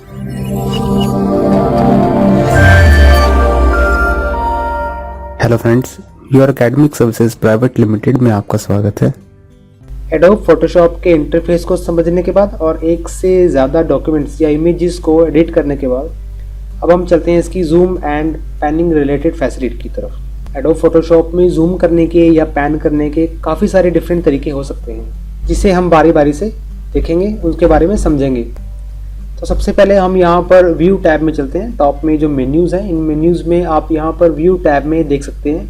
Hello friends, your academic services private limited में आपका स्वागत है। एडोब फोटोशॉप के इंटरफेस को समझने के बाद और एक से ज़्यादा डॉक्यूमेंट्स या इमेजेस को एडिट करने के बाद अब हम चलते हैं इसकी zoom and panning related facility की तरफ। एडोब फोटोशॉप में जूम करने के या पैन करने के काफ़ी सारे डिफरेंट तरीके हो सकते हैं, जिसे हम बारी बारी से देखेंगे, उसके बारे में समझेंगे। तो सबसे पहले हम यहाँ पर व्यू टैब में चलते हैं। टॉप में जो मेन्यूज़ हैं, इन मेन्यूज़ में आप यहाँ पर व्यू टैब में देख सकते हैं।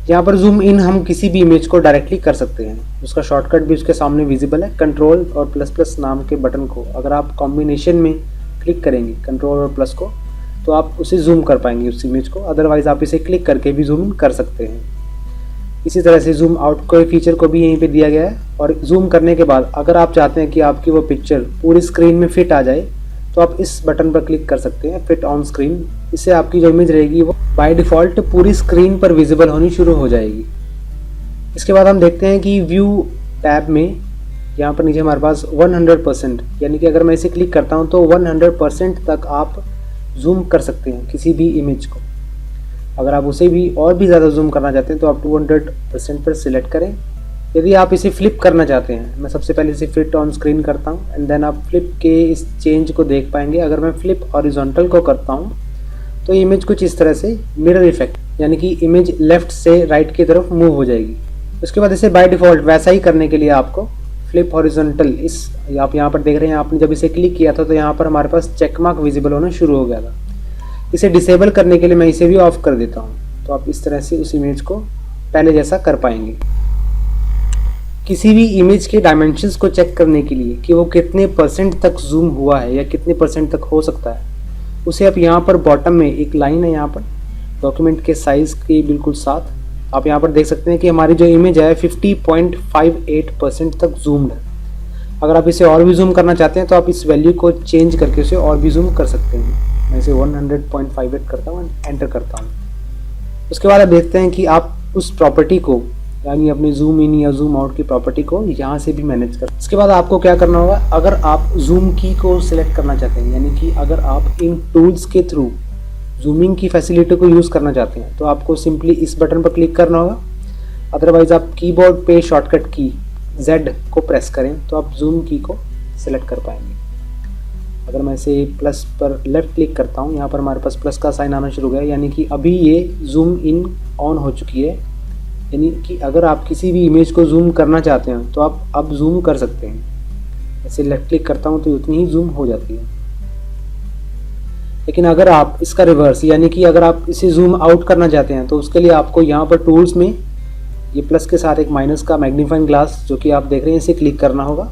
यहाँ पर जूम इन हम किसी भी इमेज को डायरेक्टली कर सकते हैं। उसका शॉर्टकट भी उसके सामने विजिबल है। कंट्रोल और प्लस प्लस नाम के बटन को अगर आप कॉम्बिनेशन में क्लिक करेंगे, कंट्रोल और प्लस को, तो आप उसे जूम कर पाएंगे उस इमेज को। अदरवाइज़ आप इसे क्लिक करके भी जूम इन कर सकते हैं। इसी तरह से जूम आउट के फीचर को भी यहीं पे दिया गया है। और जूम करने के बाद अगर आप चाहते हैं कि आपकी वो पिक्चर पूरी स्क्रीन में फिट आ जाए, तो आप इस बटन पर क्लिक कर सकते हैं, फिट ऑन स्क्रीन। इससे आपकी जो इमेज रहेगी वो बाय डिफ़ॉल्ट पूरी स्क्रीन पर विजिबल होनी शुरू हो जाएगी। इसके बाद हम देखते हैं कि व्यू टैब में यहाँ पर नीचे हमारे पास 100%, यानी कि अगर मैं इसे क्लिक करता हूँ तो 100% तक आप जूम कर सकते हैं किसी भी इमेज को। अगर आप उसे भी और भी ज़्यादा जूम करना चाहते हैं तो आप 200% पर सिलेक्ट करें। यदि आप इसे फ्लिप करना चाहते हैं, मैं सबसे पहले इसे फिट ऑन स्क्रीन करता हूं एंड देन आप फ्लिप के इस चेंज को देख पाएंगे। अगर मैं फ्लिप हॉरिजॉन्टल को करता हूं तो इमेज कुछ इस तरह से मिरर इफेक्ट, यानी कि इमेज लेफ्ट से राइट की तरफ मूव हो जाएगी। उसके बाद इसे बाय डिफ़ॉल्ट वैसा ही करने के लिए आपको फ्लिप हॉरिजॉन्टल, इस आप यहाँ पर देख रहे हैं, आपने जब इसे क्लिक किया था तो यहाँ पर हमारे पास चेक मार्क विजिबल होना शुरू हो गया था। इसे डिसेबल करने के लिए मैं इसे भी ऑफ कर देता हूँ, तो आप इस तरह से उस इमेज को पहले जैसा कर पाएंगे। किसी भी इमेज के डायमेंशंस को चेक करने के लिए कि वो कितने % तक जूम हुआ है या कितने % तक हो सकता है, उसे आप यहाँ पर बॉटम में एक लाइन है, यहाँ पर डॉक्यूमेंट के साइज़ के बिल्कुल साथ आप यहाँ पर देख सकते हैं कि हमारी जो इमेज है 50.58% तक जूम्ड है। अगर आप इसे और भी जूम करना चाहते हैं तो आप इस वैल्यू को चेंज करके उसे और भी जूम कर सकते हैं। मैं इसे 100.58 करता हूँ, एंटर करता हूँ। उसके बाद आप देखते हैं कि आप उस प्रॉपर्टी को, यानी अपनी जूम इन या जूम आउट की प्रॉपर्टी को यहाँ से भी मैनेज कर। इसके बाद आपको क्या करना होगा, अगर आप जूम की को सिलेक्ट करना चाहते हैं, यानी कि अगर आप इन टूल्स के थ्रू जूमिंग की फैसिलिटी को यूज़ करना चाहते हैं, तो आपको सिंपली इस बटन पर क्लिक करना होगा। अदरवाइज आप कीबोर्ड पे शॉर्टकट की Z को प्रेस करें तो आप जूम की को सिलेक्ट कर पाएंगे। अगर मैं इसे प्लस पर लेफ्ट क्लिक करता हूँ, यहाँ पर हमारे पास प्लस का साइन आना शुरू हो गया, यानी कि अभी ये जूम इन ऑन हो चुकी है। यानी कि अगर आप किसी भी इमेज को जूम करना चाहते हैं तो आप अब जूम कर सकते हैं। ऐसे लेफ्ट क्लिक करता हूं तो उतनी ही जूम हो जाती है। लेकिन अगर आप इसका रिवर्स, यानी कि अगर आप इसे जूम आउट करना चाहते हैं, तो उसके लिए आपको यहाँ पर टूल्स में ये प्लस के साथ एक माइनस का मैग्नीफाइंग ग्लास जो कि आप देख रहे हैं, इसे क्लिक करना होगा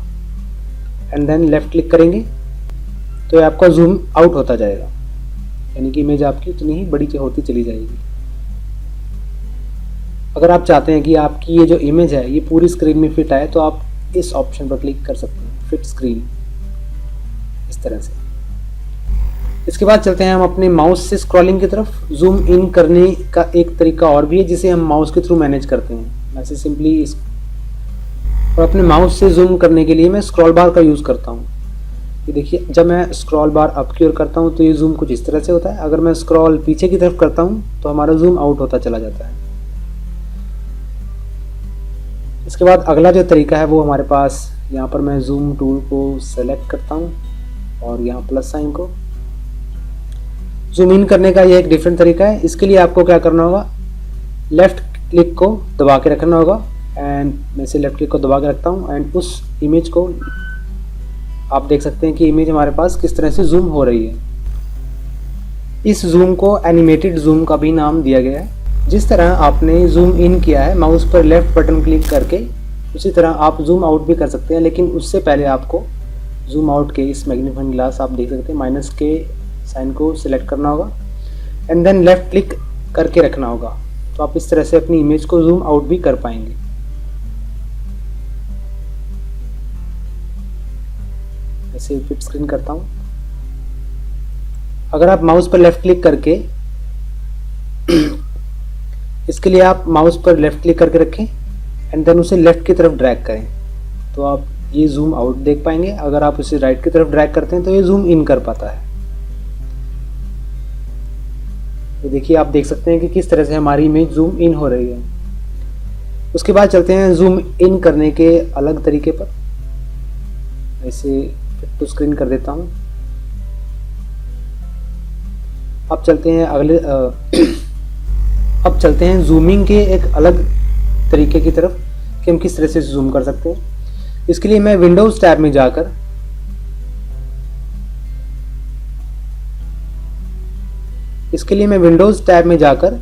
एंड देन लेफ्ट क्लिक करेंगे तो आपका जूम आउट होता जाएगा, यानी कि इमेज आपकी उतनी ही बड़ी होती चली जाएगी। अगर आप चाहते हैं कि आपकी ये जो इमेज है ये पूरी स्क्रीन में फिट आए, तो आप इस ऑप्शन पर क्लिक कर सकते हैं, फिट स्क्रीन, इस तरह से। इसके बाद चलते हैं हम अपने माउस से स्क्रॉलिंग की तरफ। जूम इन करने का एक तरीका और भी है जिसे हम माउस के थ्रू मैनेज करते हैं। वैसे सिंपली और अपने माउस से जूम करने के लिए मैं स्क्रॉल बार का यूज़ करता हूँ। ये देखिए, जब मैं स्क्रॉल बार अप की ओर करता हूँ तो ये जूम कुछ इस तरह से होता है। अगर मैं स्क्रॉल पीछे की तरफ करता हूँ तो हमारा जूम आउट होता चला जाता है। इसके बाद अगला जो तरीका है वो हमारे पास, यहाँ पर मैं जूम टूल को सेलेक्ट करता हूँ और यहाँ प्लस साइन को जूम इन करने का ये एक डिफरेंट तरीका है। इसके लिए आपको क्या करना होगा, लेफ्ट क्लिक को दबा के रखना होगा एंड मैं इसे लेफ्ट क्लिक को दबा के रखता हूँ एंड उस इमेज को आप देख सकते हैं कि इमेज हमारे पास किस तरह से जूम हो रही है। इस जूम को एनिमेटेड जूम का भी नाम दिया गया है। जिस तरह आपने जूम इन किया है माउस पर लेफ्ट बटन क्लिक करके, उसी तरह आप जूम आउट भी कर सकते हैं। लेकिन उससे पहले आपको जूम आउट के इस मैग्नीफाइंग ग्लास आप देख सकते हैं माइनस के साइन को सिलेक्ट करना होगा एंड देन लेफ्ट क्लिक करके रखना होगा, तो आप इस तरह से अपनी इमेज को जूम आउट भी कर पाएंगे। ऐसे फिट स्क्रीन करता हूँ। अगर आप माउस पर लेफ्ट क्लिक करके इसके लिए आप माउस पर लेफ्ट क्लिक करके रखें एंड देन उसे लेफ्ट की तरफ ड्रैग करें, तो आप ये जूम आउट देख पाएंगे। अगर आप उसे राइट की तरफ ड्रैग करते हैं तो ये जूम इन कर पाता है। तो देखिए आप देख सकते हैं कि किस तरह से हमारी इमेज जूम इन हो रही है। उसके बाद चलते हैं जूम इन करने के अलग तरीके पर। ऐसे फिट टू स्क्रीन कर देता हूँ। अब चलते हैं अब चलते हैं जूमिंग के एक अलग तरीके की तरफ कि हम किस तरह से जूम कर सकते हैं। इसके लिए मैं विंडोज टैब में जाकर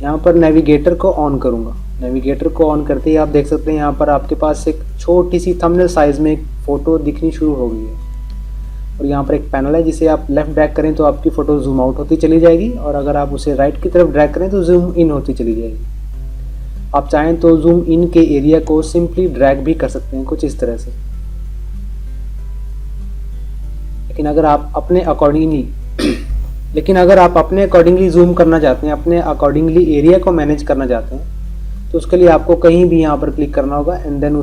यहाँ पर नेविगेटर को ऑन करूँगा। नेविगेटर को ऑन करते ही आप देख सकते हैं यहाँ पर आपके पास एक छोटी सी थंबनेल साइज में एक फ़ोटो दिखनी शुरू हो गई है। और यहाँ पर एक पैनल है जिसे आप लेफ्ट ड्रैग करें तो आपकी फ़ोटो जूम आउट होती चली जाएगी, और अगर आप उसे राइट की तरफ ड्रैग करें तो जूम इन होती चली जाएगी। आप चाहें तो जूम इन के एरिया को सिंपली ड्रैग भी कर सकते हैं कुछ इस तरह से। लेकिन अगर आप अपने अकॉर्डिंगली जूम करना चाहते हैं, अपने अकॉर्डिंगली एरिया को मैनेज करना चाहते हैं, तो उसके लिए आपको कहीं भी यहाँ पर क्लिक करना होगा एंड देन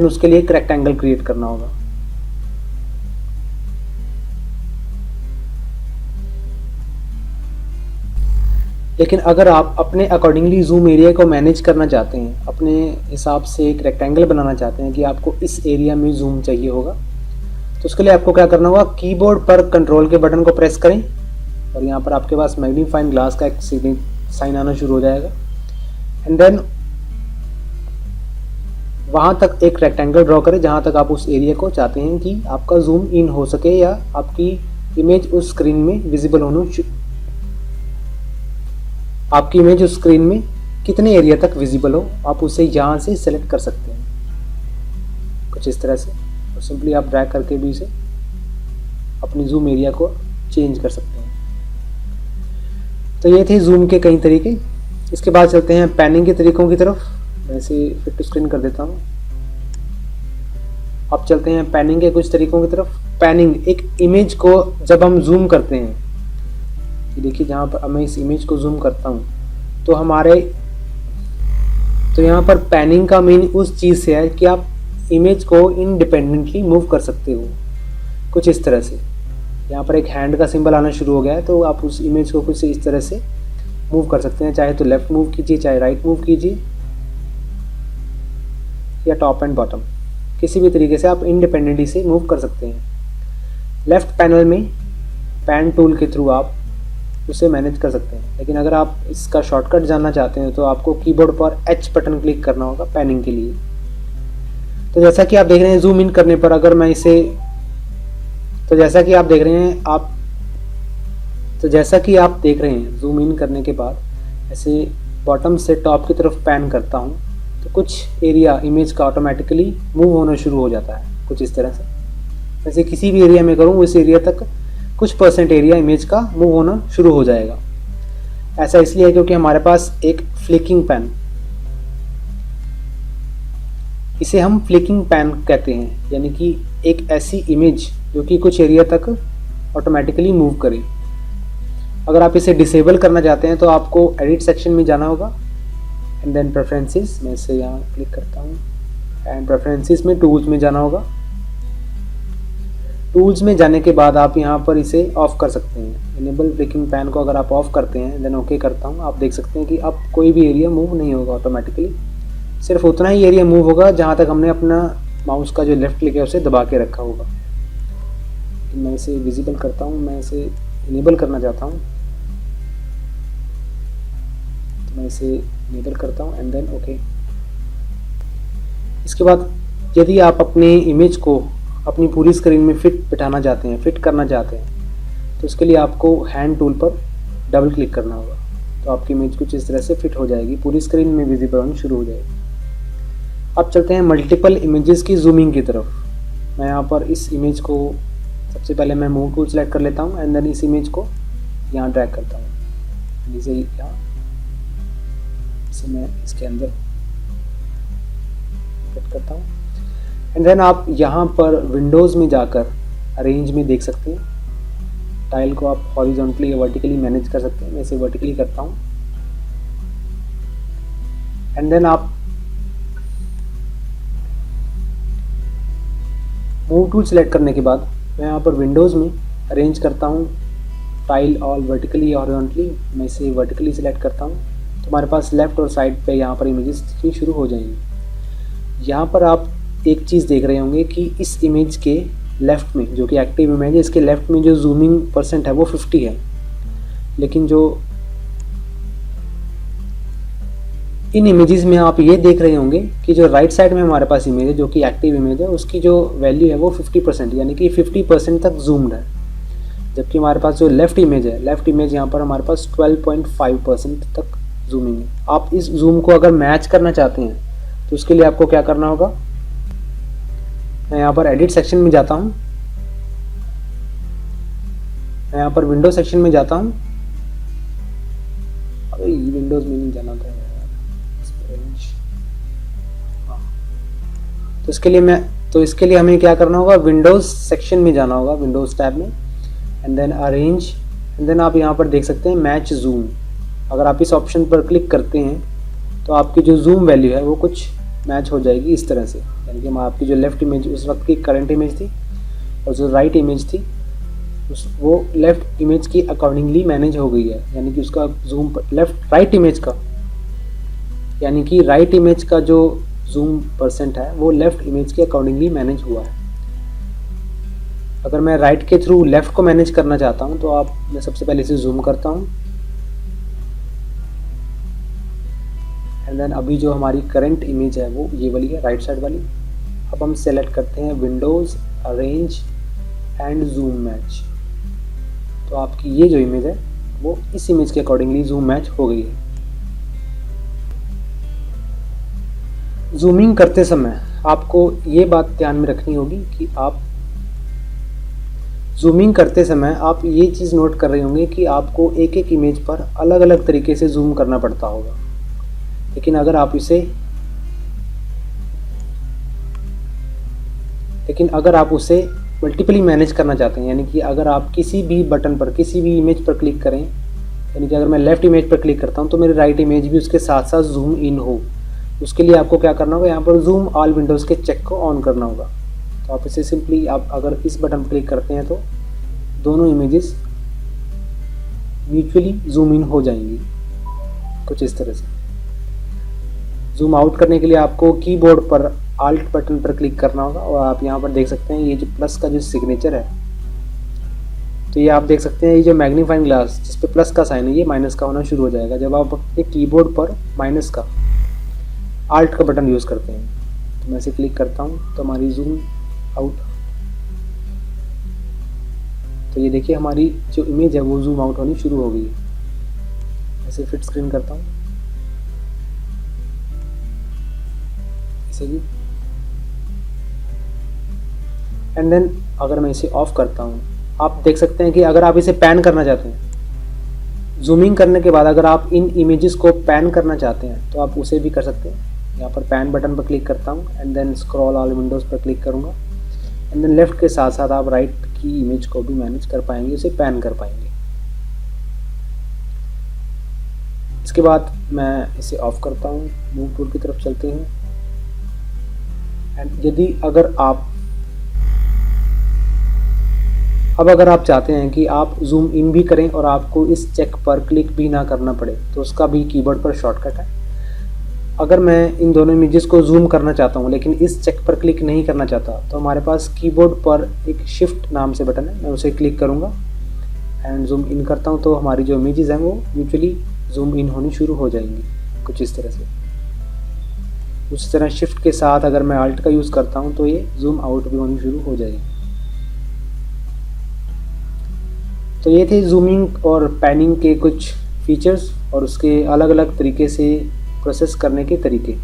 उसके लिए एक रेक्टेंगल क्रिएट करना होगा। लेकिन अगर आप अपने अकॉर्डिंगली जूम एरिया को मैनेज करना चाहते हैं, अपने हिसाब से एक रेक्टेंगल बनाना चाहते हैं कि आपको इस एरिया में जूम चाहिए होगा, तो उसके लिए आपको क्या करना होगा, कीबोर्ड पर कंट्रोल के बटन को प्रेस करें और यहाँ पर आपके पास मैग्नीफाइंग ग्लास का एक साइन आना शुरू हो जाएगा। एंड देन वहाँ तक एक रेक्टेंगल ड्रॉ करें जहाँ तक आप उस एरिया को चाहते हैं कि आपका जूम इन हो सके या आपकी इमेज उस स्क्रीन में विजिबल आपकी इमेज उस स्क्रीन में कितने एरिया तक विजिबल हो, आप उसे यहाँ से सेलेक्ट कर सकते हैं कुछ इस तरह से। और सिंपली आप ड्रैग करके भी इसे अपनी जूम एरिया को चेंज कर सकते हैं। तो ये थे जूम के कई तरीके। इसके बाद चलते हैं पैनिंग के तरीकों की तरफ। मैं इसे फिट टू स्क्रीन कर देता हूँ। अब चलते हैं पैनिंग के कुछ तरीकों की तरफ। पैनिंग, एक इमेज को जब हम जूम करते हैं, देखिए जहाँ पर मैं इस इमेज को जूम करता हूँ तो यहाँ पर पैनिंग का मीन उस चीज़ से है कि आप इमेज को इंडिपेंडेंटली मूव कर सकते हो कुछ इस तरह से। यहाँ पर एक हैंड का सिंबल आना शुरू हो गया है, तो आप उस इमेज को कुछ इस तरह से मूव कर सकते हैं। चाहे तो लेफ्ट मूव कीजिए, चाहे राइट मूव कीजिए, या टॉप एंड बॉटम, किसी भी तरीके से आप इंडिपेंडेंटली से मूव कर सकते हैं। लेफ्ट पैनल में पैन टूल के थ्रू आप उसे मैनेज कर सकते हैं। लेकिन अगर आप इसका शॉर्टकट जानना चाहते हैं तो आपको कीबोर्ड पर H बटन क्लिक करना होगा पैनिंग के लिए। तो जैसा कि आप देख रहे हैं जूम इन करने पर, अगर मैं इसे जैसा कि आप देख रहे हैं जूम इन करने के बाद ऐसे बॉटम से टॉप की तरफ पैन करता हूं तो कुछ एरिया इमेज का ऑटोमेटिकली मूव होना शुरू हो जाता है कुछ इस तरह से। वैसे किसी भी एरिया में करूं उस एरिया तक कुछ परसेंट एरिया इमेज का मूव होना शुरू हो जाएगा। ऐसा इसलिए है क्योंकि हमारे पास एक फ्लिकिंग पैन, इसे हम फ्लिकिंग पैन कहते हैं, यानी कि एक ऐसी इमेज जो कि कुछ एरिया तक ऑटोमेटिकली मूव करे। अगर आप इसे डिसेबल करना चाहते हैं तो आपको एडिट सेक्शन में जाना होगा एंड देन प्रेफरेंसेस, मैं इसे यहाँ क्लिक करता हूँ एंड प्रेफरेंसेस में टूल्स में जाना होगा। टूल्स में जाने के बाद आप यहाँ पर इसे ऑफ कर सकते हैं। इनेबल फ्लिकिंग पैन को अगर आप ऑफ करते हैं देन ओके करता हूँ, आप देख सकते हैं कि अब कोई भी एरिया मूव नहीं होगा ऑटोमेटिकली। सिर्फ उतना ही एरिया मूव होगा जहाँ तक हमने अपना माउस का जो लेफ्ट क्लिक है उसे दबा के रखा होगा। मैं इसे विजिबल करता हूँ, मैं इसे इनेबल करना चाहता हूँ तो मैं इसे इनेबल करता हूँ एंड देन ओके। इसके बाद यदि आप अपनी इमेज को अपनी पूरी स्क्रीन में फिट करना चाहते हैं तो उसके लिए आपको हैंड टूल पर डबल क्लिक करना होगा, तो आपकी इमेज कुछ इस तरह से फिट हो जाएगी, पूरी स्क्रीन में विजिबल होनी शुरू हो जाएगी। अब चलते हैं मल्टीपल इमेजेस की जूमिंग की तरफ। मैं यहाँ पर इस इमेज को सबसे पहले मैं मूव टूल सेलेक्ट कर लेता हूँ एंड देन इस इमेज को यहाँ ड्रैग करता हूँ, इसे मैं इसके अंदर फिट करता हूँ एंड देन आप यहाँ पर विंडोज़ में जाकर अरेंज में देख सकते हैं, टाइल को आप हॉरिजॉन्टली या वर्टिकली मैनेज कर सकते हैं। मैं इसे वर्टिकली करता हूँ एंड देन आप मूव टूल सेलेक्ट करने के बाद मैं यहाँ पर विंडोज़ में अरेंज करता हूँ टाइल ऑल वर्टिकली हॉरिजॉन्टली। मैं इसे वर्टिकली सेलेक्ट करता हूँ तो हमारे पास लेफ़्ट और साइड पे यहाँ पर इमेजेस दिखनी शुरू हो जाएंगी। यहाँ पर आप एक चीज़ देख रहे होंगे कि इस इमेज के लेफ़्ट में, जो कि एक्टिव इमेज है, इसके लेफ़्ट में जो जूमिंग % है वो 50 है, लेकिन जो इन इमेजेस में आप ये देख रहे होंगे कि जो राइट साइड में हमारे पास इमेज है, जो कि एक्टिव इमेज है, उसकी जो वैल्यू है वो 50%, यानी कि 50% तक जूम्ड है। जबकि हमारे पास जो लेफ़्ट इमेज है, लेफ़्ट इमेज यहाँ पर हमारे पास 12.5% तक जूमिंग है। आप इस जूम को अगर मैच करना चाहते हैं तो उसके लिए आपको क्या करना होगा, मैं यहाँ पर एडिट सेक्शन में जाता हूँ, मैं यहाँ पर विंडो सेक्शन में जाता हूँ। अरे विंडोज में नहीं जाना था यार, हाँ। तो इसके लिए हमें क्या करना होगा, विंडोज सेक्शन में जाना होगा, विंडोज टैब में, and then arrange, and then आप यहाँ पर देख सकते हैं मैच जूम। अगर आप इस ऑप्शन पर क्लिक करते हैं तो आपकी जो जूम वैल्यू है वो कुछ मैच हो जाएगी इस तरह से, यानी कि आपकी जो लेफ़्ट इमेज उस वक्त की करंट इमेज थी और जो राइट इमेज थी वो लेफ़्ट इमेज की अकॉर्डिंगली मैनेज हो गई है, यानी कि उसका जूम राइट इमेज का, यानी कि राइट इमेज का जो जूम % है वो लेफ़्ट इमेज के अकॉर्डिंगली मैनेज हुआ है। अगर मैं राइट के थ्रू लेफ़्ट को मैनेज करना चाहता हूँ तो मैं सबसे पहले इसे जूम करता हूँ, एंड देन अभी जो हमारी करंट इमेज है वो ये वाली है, राइट साइड वाली। अब हम सेलेक्ट करते हैं Windows, arrange and zoom match. तो आपकी ये जो इमेज है वो इस इमेज के अकॉर्डिंगली जूम मैच हो गई है। जूमिंग करते समय आपको ये बात ध्यान में रखनी होगी कि आप जूमिंग करते समय आप ये चीज़ नोट कर रहे होंगे कि आपको एक एक इमेज पर अलग अलग तरीके से जूम करना पड़ता होगा। लेकिन अगर आप उसे मल्टीपली मैनेज करना चाहते हैं, यानी कि अगर आप किसी भी बटन पर, किसी भी इमेज पर क्लिक करें, यानी कि अगर मैं लेफ़्ट इमेज पर क्लिक करता हूं तो मेरी राइट इमेज भी उसके साथ साथ जूम इन हो, उसके लिए आपको क्या करना होगा, यहाँ पर जूम ऑल विंडोज़ के चेक को ऑन करना होगा। तो आप इसे सिंपली, आप अगर इस बटन पर क्लिक करते हैं तो दोनों इमेजेस म्यूचुअली जूम इन हो जाएंगी कुछ इस तरह से। जूम आउट करने के लिए आपको कीबोर्ड पर आल्ट बटन पर क्लिक करना होगा, और आप यहाँ पर देख सकते हैं ये जो प्लस का जो सिग्नेचर है, तो ये आप देख सकते हैं ये जो मैग्नीफाइंग ग्लास जिस पे प्लस का साइन है ये माइनस का होना शुरू हो जाएगा जब आप अपने कीबोर्ड पर माइनस का आल्ट का बटन यूज़ करते हैं। तो मैं इसे क्लिक करता हूँ तो हमारी जूम आउट, तो ये देखिए हमारी जो इमेज है वो जूम आउट होनी शुरू हो गई है। ऐसे फिट स्क्रीन करता हूँ इसे भी, एंड देन अगर मैं इसे ऑफ करता हूँ, आप देख सकते हैं कि अगर आप इसे पैन करना चाहते हैं, जूमिंग करने के बाद अगर आप इन इमेजेस को पैन करना चाहते हैं तो आप उसे भी कर सकते हैं। यहाँ पर पैन बटन पर क्लिक करता हूँ, and then scroll all windows पर क्लिक करूँगा, एंड देन लेफ़्ट के साथ साथ आप राइट की इमेज को भी मैनेज कर पाएंगे, उसे पैन कर पाएंगे। इसके बाद मैं इसे ऑफ करता हूँ, मूव टूल की तरफ चलते हैं, एंड यदि अगर आप चाहते हैं कि आप जूम इन भी करें और आपको इस चेक पर क्लिक भी ना करना पड़े तो उसका भी कीबोर्ड पर शॉर्टकट है। अगर मैं इन दोनों इमेजेस को जूम करना चाहता हूं लेकिन इस चेक पर क्लिक नहीं करना चाहता तो हमारे पास कीबोर्ड पर एक शिफ्ट नाम से बटन है, मैं उसे क्लिक करूंगा एंड जूम इन करता हूं तो हमारी जो इमेजेस हैं वो म्यूचुअली जूम इन होनी शुरू हो जाएंगी कुछ इस तरह से। उसी तरह शिफ्ट के साथ अगर मैं अल्ट का यूज़ करता हूं तो ये जूम आउट भी होनी शुरू हो जाएगी। तो ये थे जूमिंग और पैनिंग के कुछ फीचर्स और उसके अलग अलग तरीके से प्रोसेस करने के तरीके।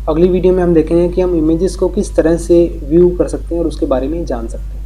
अगली वीडियो में हम देखेंगे कि हम इमेजेस को किस तरह से व्यू कर सकते हैं और उसके बारे में जान सकते हैं।